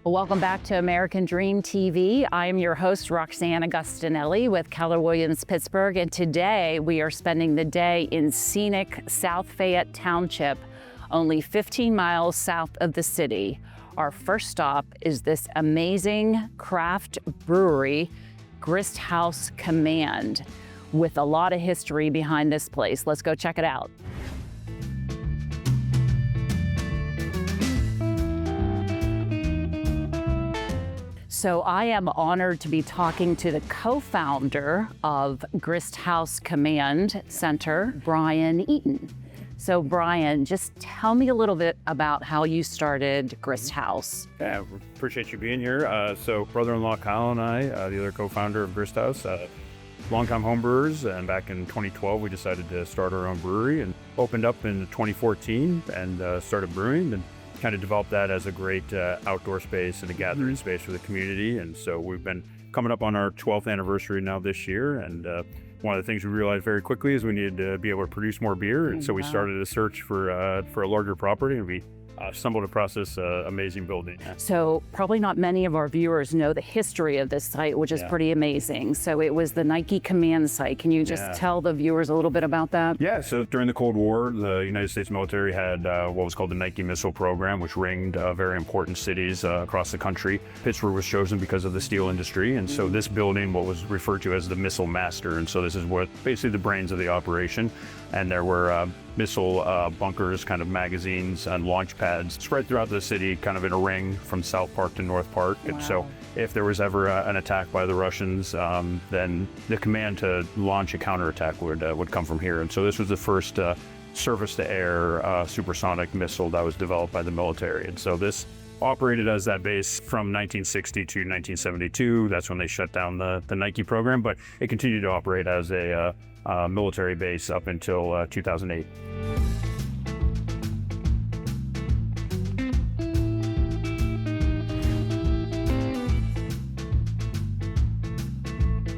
Welcome back to American Dream TV. I am your host, Roxane Agostinelli with Keller Williams Pittsburgh, and today we are spending the day in scenic South Fayette Township, only 15 miles south of the city. Our first stop is this amazing craft brewery, Grist House Command, with a lot of history behind this place. Let's go check it out. So I am honored to be talking to the co-founder of Grist House Command Center, Brian Eaton. So Brian, just tell me a little bit about how you started Grist House. Yeah, appreciate you being here. So brother-in-law Kyle and I, the other co-founder of Grist House, longtime home brewers, and back in 2012 we decided to start our own brewery and opened up in 2014 and started brewing and kind of developed that as a great outdoor space and a gathering space for the community. And so we've been coming up on our 12th anniversary now this year. And one of the things we realized very quickly is we needed to be able to produce more beer. And so we started a search for a larger property, and we stumbled across this amazing building. So probably not many of our viewers know the history of this site, which is pretty amazing. So it was the Nike Command site. Can you just tell the viewers a little bit about that? Yeah, so during the Cold War, the United States military had what was called the Nike Missile Program, which ringed very important cities across the country. Pittsburgh was chosen because of the steel industry, and so this building, what was referred to as the Missile Master, and so this is what basically the brains of the operation. And there were missile bunkers, kind of magazines and launch pads spread throughout the city, kind of in a ring from South Park to North Park. Wow. And so if there was ever an attack by the Russians, then the command to launch a counterattack would come from here. And so this was the first surface-to-air supersonic missile that was developed by the military. And so this operated as that base from 1960 to 1972. That's when they shut down the Nike program, but it continued to operate as a military base up until 2008.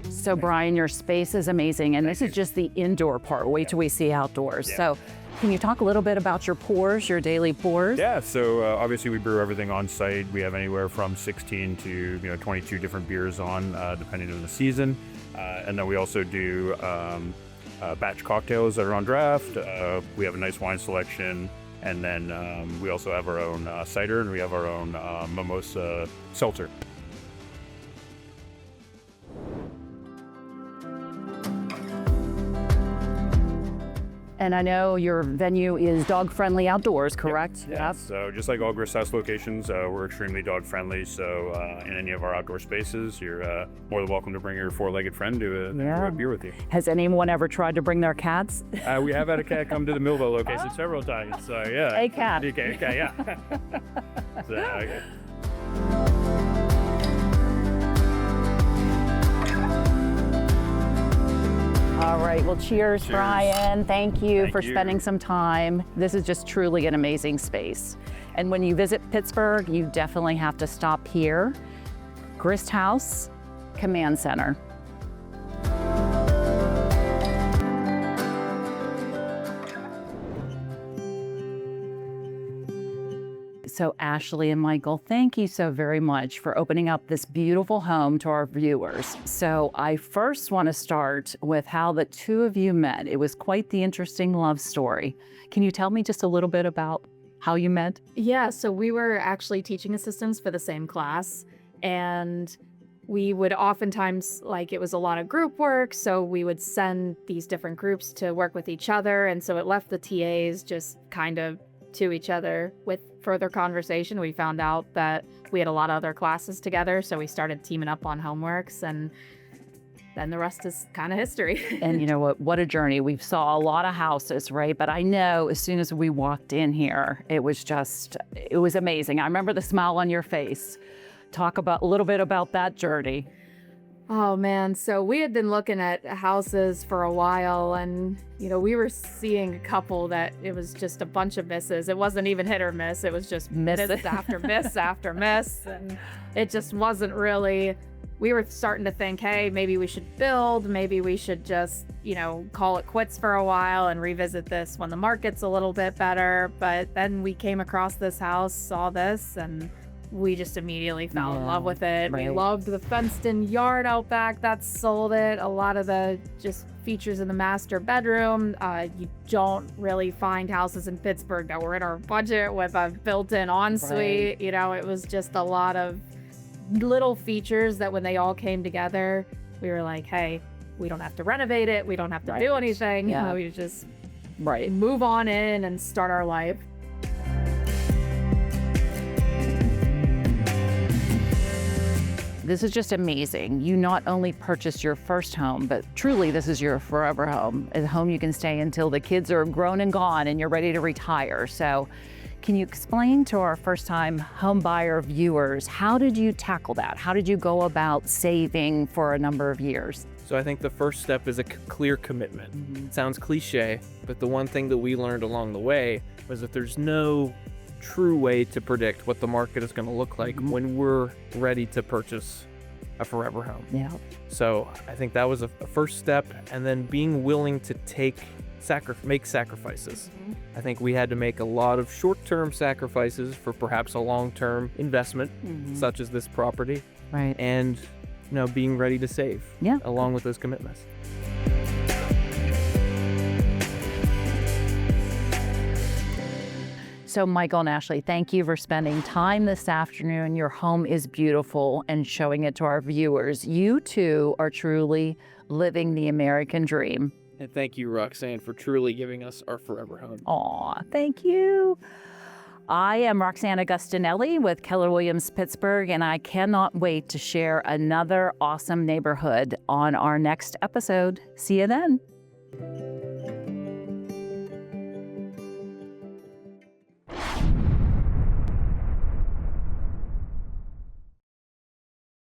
So Brian, your space is amazing, and this is just the indoor part. Wait till we see outdoors. So can you talk a little bit about your pours, your daily pours? Yeah, so obviously we brew everything on site. We have anywhere from 16 to 22 different beers on, depending on the season. And then we also do batch cocktails that are on draft. We have a nice wine selection. And then we also have our own cider, and we have our own mimosa seltzer. And I know your venue is dog-friendly outdoors, correct? Yep. Yeah. So just like all Grist House locations, we're extremely dog-friendly. So in any of our outdoor spaces, you're more than welcome to bring your four-legged friend to a beer with you. Has anyone ever tried to bring their cats? We have had a cat come to the Millville location several times. So yeah. A cat. A cat, yeah. So, All right, well, cheers, Brian. Thank you for spending some time. This is just truly an amazing space. And when you visit Pittsburgh, you definitely have to stop here. Grist House Command Center. So Ashley and Michael, thank you so very much for opening up this beautiful home to our viewers. So I first want to start with how the two of you met. It was quite the interesting love story. Can you tell me just a little bit about how you met? Yeah, so we were actually teaching assistants for the same class, and we would oftentimes, it was a lot of group work, so we would send these different groups to work with each other, and so it left the TAs just kind of to each other. With further conversation, we found out that we had a lot of other classes together, so we started teaming up on homeworks, and then the rest is kind of history. And you know what a journey. We saw a lot of houses, right? But I know as soon as we walked in here, it was amazing. I remember the smile on your face. Talk a little bit about that journey. Oh man, so we had been looking at houses for a while, and we were seeing a couple that it was just a bunch of misses. It wasn't even hit or miss, it was just miss after miss after miss, and it just wasn't really. We were starting to think, hey, maybe we should build, maybe we should just, call it quits for a while and revisit this when the market's a little bit better. But then we came across this house, saw this, and we just immediately fell in love with it. right. We loved the fenced-in yard out back. That sold it. A lot of the just features in the master bedroom. You don't really find houses in Pittsburgh that were in our budget with a built-in ensuite. You know, it was just a lot of little features that when they all came together, we were like, hey, we don't have to renovate it. We don't have to do anything. Yeah. We just Right. move on in and start our life. This is just amazing. You not only purchased your first home, but truly this is your forever home, a home you can stay until the kids are grown and gone and you're ready to retire. So can you explain to our first-time home buyer viewers, how did you tackle that? How did you go about saving for a number of years? So I think the first step is a clear commitment. It sounds cliche, but the one thing that we learned along the way was that there's no true way to predict what the market is going to look like when we're ready to purchase a forever home. Yeah. So I think that was a first step, and then being willing to make sacrifices. I think we had to make a lot of short-term sacrifices for perhaps a long-term investment, such as this property, Right. and being ready to save along with those commitments. So Michael and Ashley, thank you for spending time this afternoon. Your home is beautiful and showing it to our viewers. You two are truly living the American dream. And thank you, Roxane, for truly giving us our forever home. Aw, thank you. I am Roxane Agostinelli with Keller Williams Pittsburgh, and I cannot wait to share another awesome neighborhood on our next episode. See you then.